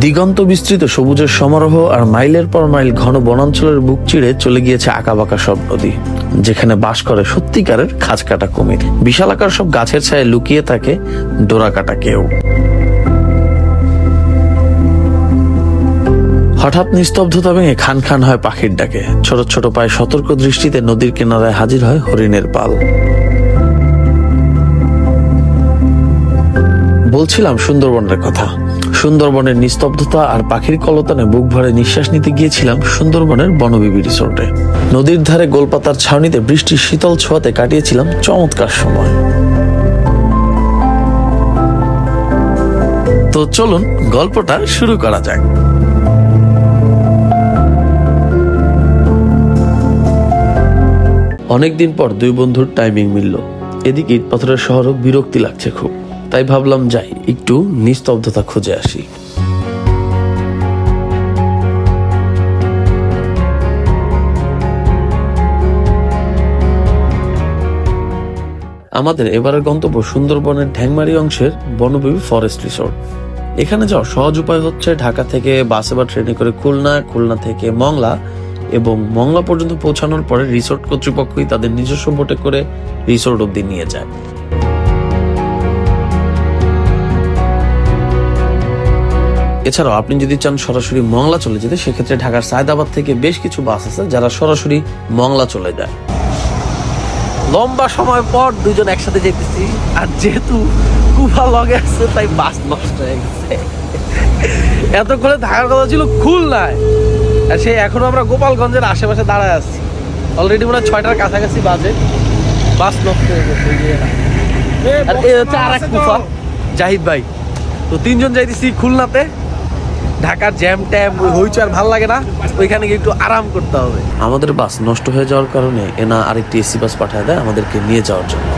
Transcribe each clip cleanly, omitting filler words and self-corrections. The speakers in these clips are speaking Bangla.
দিগন্ত বিস্তৃত সবুজের সমারোহ আর মাইলের পর মাইল ঘন বনাঞ্চলের বুক চিড়ে চলে গিয়েছে আঁকাবাঁকা সব নদী, যেখানে বাস করে সত্যিকারের খাঁজ কাটা কুমির। বিশালাকার সব গাছের ছায়ে লুকিয়ে থাকে ডোরা কাটা কেউ। হঠাৎ নিস্তব্ধতা ভেঙে খান খান হয় পাখির ডাকে। ছোট ছোট পায়ে সতর্ক দৃষ্টিতে নদীর কিনারায় হাজির হয় হরিণের পাল। বলছিলাম সুন্দরবনের কথা। সুন্দরবনের নিস্তব্ধতা আর পাখির কলতানে বুক ভরে নিঃশ্বাস নিতে গিয়েছিলাম সুন্দরবনের বনবিবি রিসোর্টে। নদীর ধারে গোলপাতার ছাউনিতে বৃষ্টির শীতল ছোঁয়াতে কাটিয়েছিলাম চমৎকার সময়। তো চলুন গল্পটা শুরু করা যাক। অনেকদিন পর দুই বন্ধুর টাইমিং মিলল। এদিকে ইট পাথরের শহরও বিরক্তি লাগছে খুব, তাই ভাবলাম যাই একটু নিস্তব্ধতা খুঁজে আসি। আমাদের এবারের গন্তব্য সুন্দরবনের ঢ্যাংমারি অংশের বনবিবি ফরেস্ট রিসোর্ট। এখানে যাওয়ার সহজ উপায় হচ্ছে ঢাকা থেকে বাসে বা ট্রেনে করে খুলনা, খুলনা থেকে মংলা এবং মংলা পর্যন্ত পৌঁছানোর পরে রিসোর্ট কর্তৃপক্ষই তাদের নিজস্ব বোটে করে রিসোর্ট অব্দি নিয়ে যায়। এছাড়াও আপনি যদি চান সরাসরি মংলা চলে যেতে, সেক্ষেত্রে ঢাকার সায়দাবাদ থেকে বেশ কিছু বাস আছে যারা সরাসরি মংলা চলে যায়। লম্বা সময় পর দুজন একসাথে যেতেছি, আর যেহেতু কুফা লগে আছে তাই বাস নষ্ট হয়ে গেছে। এতক্ষণে থাকার কথা ছিল খুলনায়, আর সেই এখনো আমরা গোপালগঞ্জের আশেপাশে দাঁড়ায় আছি। অলরেডি মনে হয় 6টার কাছাকাছি বাজে, বাস নষ্ট হয়ে গেছে। আর এই হচ্ছে আর এক কুফা, জাহিদ ভাই। তো তিনজন যাইতেছি খুলনাতে। ঢাকার জ্যাম ট্যাম হইচ আর ভাল লাগে না, ওইখানে গিয়ে একটু আরাম করতে হবে। আমাদের বাস নষ্ট হয়ে যাওয়ার কারণে এনা আরেকটি এসি বাস পাঠায় দেয় আমাদেরকে নিয়ে যাওয়ার জন্য।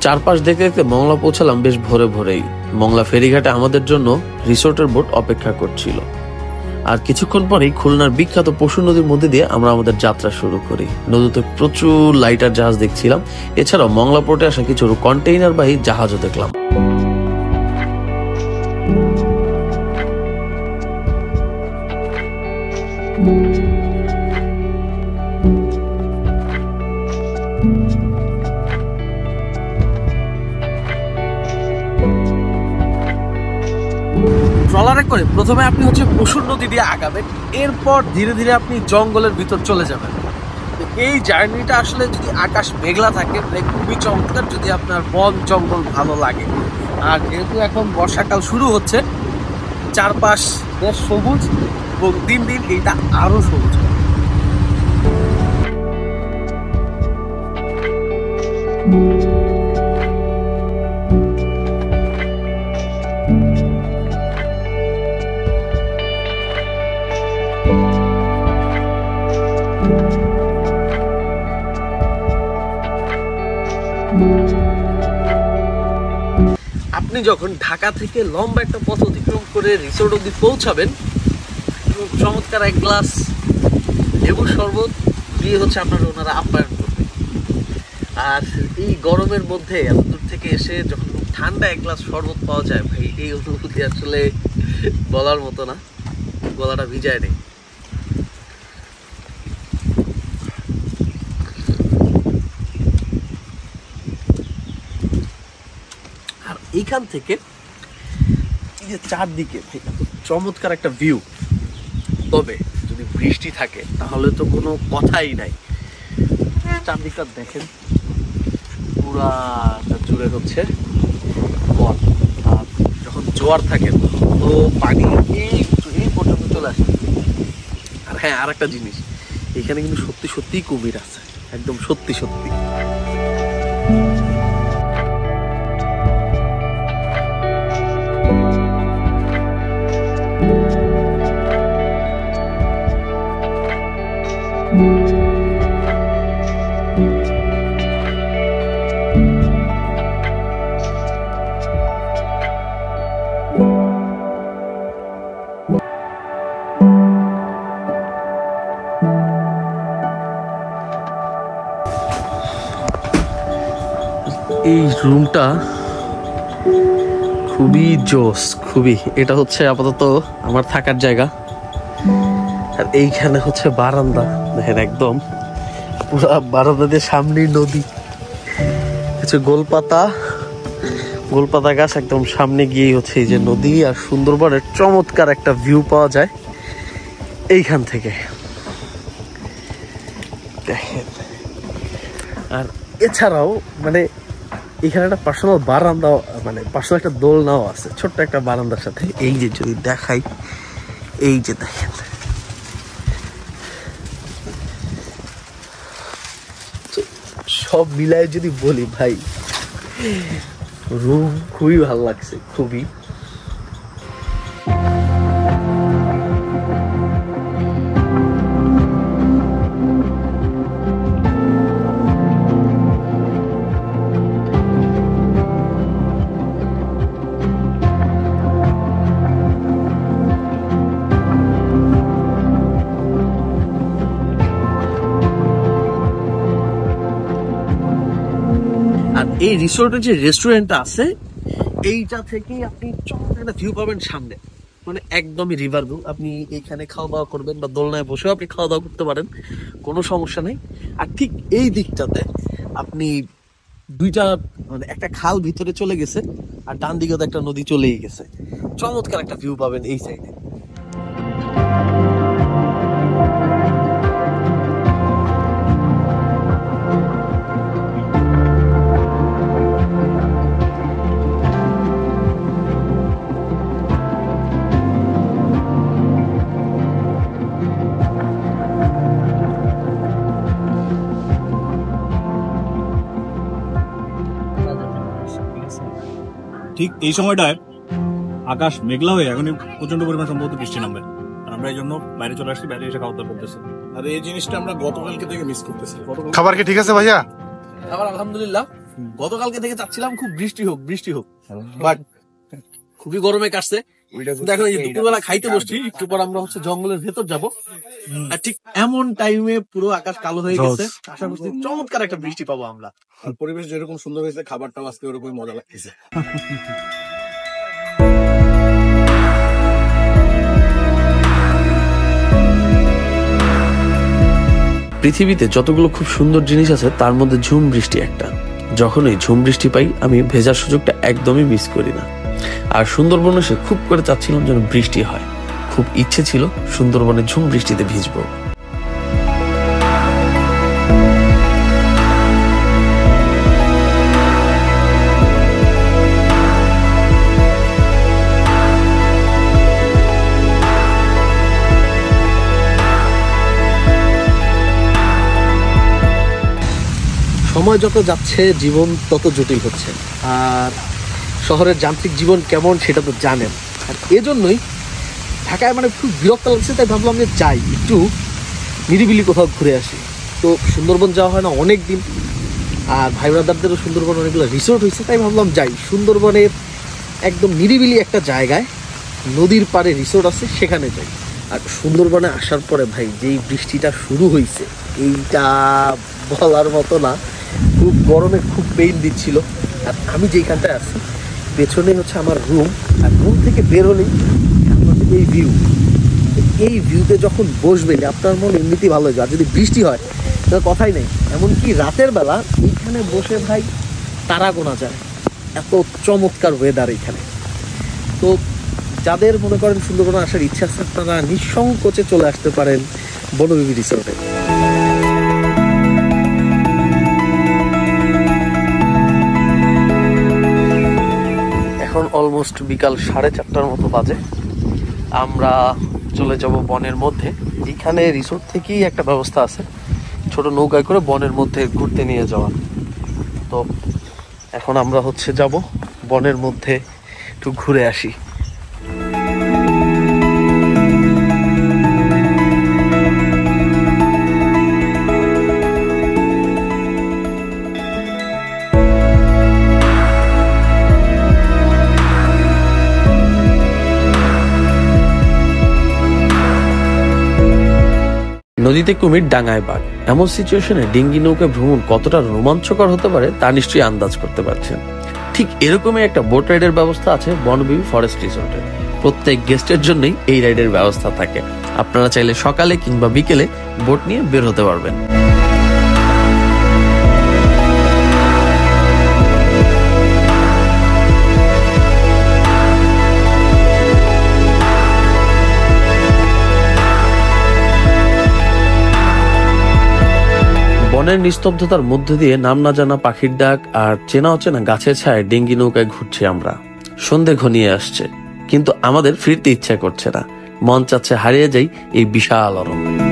চারপাশ দেখতে দেখতে মংলা পৌঁছালাম বেশ ভোরে ভোরেই। মংলা ফেরিঘাটে আমাদের জন্য রিসোর্টের বোট অপেক্ষা করছিল। আর কিছুক্ষণ পরেই খুলনার বিখ্যাত পশু নদীর মধ্যে দিয়ে আমরা আমাদের যাত্রা শুরু করি। নদীতে প্রচুর লাইটার জাহাজ দেখছিলাম। এছাড়াও মংলা পোর্টে আসা কিছু কন্টেইনারবাহী জাহাজও দেখলাম। ট্রলারে করে প্রথমে আপনি হচ্ছে পশুর নদী দিয়ে আগাবেন, এরপর ধীরে ধীরে আপনি জঙ্গলের ভিতর চলে যাবেন। এই জার্নিটা আসলে যদি আকাশ মেঘলা থাকে খুবই চমৎকার, যদি আপনার বন জঙ্গল ভালো লাগে। আর যেহেতু এখন বর্ষাকাল শুরু হচ্ছে, চারপাশ বেশ সবুজ এবং দিন দিন এইটা আরো সবুজ। আপনি যখন ঢাকা থেকে লম্বা একটা পথ অতিক্রম করে রিসোর্ট অবধি পৌঁছাবেন, চমৎকার এক গ্লাস লেবুর শরবত দিয়ে হচ্ছে আপনার ওনারা আপ্যায়ন করবে। আর এই গরমের মধ্যে এত দূর থেকে এসে যখন ঠান্ডা এক গ্লাস শরবত পাওয়া যায়, ভাই এই অনুভূতি আসলে বলার মতো না, গলাটা ভিজায় নেই। এইখান থেকে এই যে চারদিকে চমৎকার একটা ভিউ, তবে যদি বৃষ্টি থাকে তাহলে তো কোনো কথাই নাই। চারদিকটা দেখেন, পুরাটা জুড়ে হচ্ছে বন। আর যখন জোয়ার থাকে তো পানি এই পর্যন্ত চলে আসে। আর হ্যাঁ, আর একটা জিনিস, এখানে কিন্তু সত্যি সত্যিই কুমির আছে, একদম সত্যি সত্যি। এই রুমটা খুবই জোস, খুবই। এটা হচ্ছে আপাতত আমার থাকার জায়গা, আর এইখানে হচ্ছে বারান্দা। দেখেন একদম পুরা বারান্দা দিয়ে সামনেই নদী, হচ্ছে গোলপাতা গাছ একদম সামনে গিয়ে হচ্ছে এই যে নদী, আর সুন্দরবনের চমৎকার একটা ভিউ পাওয়া যায় এইখান থেকে দেখেন। আর এছাড়াও মানে এখানে একটা পার্সোনাল বারান্দা, মানে পার্সোনাল একটা দোলনাও আছে ছোট্ট একটা বারান্দার সাথে। এই যে যদি দেখাই, এই যে দেখেন, সব মিলায় যদি বলি ভাই, রুম খুবই ভালো লাগছে, খুবই। আর এই রিসোর্টের যে রেস্টুরেন্টটা আছে, এইটা থেকেই আপনি চমৎকার একটা ভিউ পাবেন সামনে, মানে একদমই রিভার ভিউ। আপনি এখানে খাওয়া দাওয়া করবেন বা দোলনায় বসেও আপনি খাওয়া দাওয়া করতে পারেন, কোনো সমস্যা নেই। আর ঠিক এই দিকটাতে আপনি দুইটা, মানে একটা খাল ভিতরে চলে গেছে, আর ডান দিকে তো একটা নদী চলেই গেছে। চমৎকার একটা ভিউ পাবেন এই সাইডে। ঠিক এই সময়টায় আকাশ মেঘলা হয়ে এখনই প্রচন্ড পরিমাণ সম্ভবত বৃষ্টি নামবে, আর আমরা এই জন্য বাইরে চলে আসছি, বাইরে এসে খাওয়া দাওয়া করতেছি। আর এই জিনিসটা আমরা গতকালকে থেকে মিস করতেছি। খাবার কি ঠিক আছে ভাইয়া? আবার আলহামদুলিল্লাহ, গতকালকে থেকে চাচ্ছিলাম খুব বৃষ্টি হোক, বাট খুবই গরমে কাটছে। দেখো এই দুপুরবেলা খাইতে বসছি, একটু পর আমরা হচ্ছে জঙ্গলের ভেতর যাব, আর ঠিক এমন টাইমে পুরো আকাশ কালো হয়ে গেছে। আশা করছি চমৎকার একটা বৃষ্টি পাবো আমরা। আর পরিবেশ যেরকম সুন্দর হয়েছে, খাবারটাও আজকে ওরকম মজা লাগতেছে। পৃথিবীতে যতগুলো খুব সুন্দর জিনিস আছে তার মধ্যে ঝুম বৃষ্টি একটা। যখন এই ঝুম বৃষ্টি পাই, আমি ভেজার সুযোগটা একদমই মিস করি না। আর সুন্দরবনে এসে খুব করে চাচ্ছিলাম যেন বৃষ্টি হয়, খুব ইচ্ছে ছিল সুন্দরবনে ঝুম বৃষ্টিতে ভিজবো। সময় যত যাচ্ছে জীবন তত জটিল হচ্ছে, আর শহরের যান্ত্রিক জীবন কেমন সেটা তো জানেন। আর এজন্যই ঢাকায় মানে খুব বিরক্ত লাগছে, তাই ভাবলাম যে যাই একটু নিরিবিলি কোথাও ঘুরে আসি। তো সুন্দরবন যাওয়া হয় না অনেক দিন, আর ভাই ব্রাদারদেরও সুন্দরবন অনেকগুলো রিসোর্ট হয়েছে, তাই ভাবলাম যাই সুন্দরবনের একদম নিরিবিলি একটা জায়গায়, নদীর পাড়ে রিসোর্ট আছে, সেখানে যাই। আর সুন্দরবনে আসার পরে ভাই যেই বৃষ্টিটা শুরু হয়েছে, এইটা বলার মতো না। খুব গরমে খুব পেইন দিচ্ছিল। আর আমি যেইখানটায় আছি পেছনে হচ্ছে আমার রুম, আর রুম থেকে বেরোলেই এই ভিউ, এই ভিউতে যখন বসবেন আপনার মন এমনিতেই ভালো হয়ে যায়। আর যদি বৃষ্টি হয় তার কথাই নেই, এমনকি রাতের বেলা এইখানে বসে ভাই তারা গোনা যায়, এত চমৎকার ওয়েদার এখানে। তো যাদের মনে করেন সুন্দরবনে আসার ইচ্ছা আছে, তারা নিঃসংকোচে চলে আসতে পারেন বনবিবি রিসোর্টে। এখন অলমোস্ট বিকাল 4:30টার মতো বাজে। আমরা চলে যাব বনের মধ্যে। এইখানে রিসোর্ট থেকেই একটা ব্যবস্থা আছে ছোট নৌকায় করে বনের মধ্যে ঘুরতে নিয়ে যাওয়া। তো এখন আমরা হচ্ছে যাব বনের মধ্যে একটু ঘুরে আসি। নদীতে কুমির, ডাঙায় বাঘ, এমন সিচুয়েশনে ডিঙ্গি নৌকা ভ্রমণ কতটা রোমাঞ্চকর হতে পারে তা নিশ্চয়ই আন্দাজ করতে পারছেন। ঠিক এরকমই একটা বোট রাইডের ব্যবস্থা আছে বনবিবি ফরেস্ট রিসোর্টে। প্রত্যেক গেস্টের জন্যই এই রাইডের ব্যবস্থা থাকে। আপনারা চাইলে সকালে কিংবা বিকেলে বোট নিয়ে বের হতে পারবেন। বনের নিস্তব্ধতার মধ্যে দিয়ে নাম না জানা পাখির ডাক আর চেনা অচেনা গাছের ছায় ডিঙ্গি নৌকায় ঘুরছি আমরা। সন্ধে ঘনিয়ে আসছে, কিন্তু আমাদের ফিরতে ইচ্ছা করছে না। মন চাচ্ছে হারিয়ে যাই এই বিশাল অরণ্যে।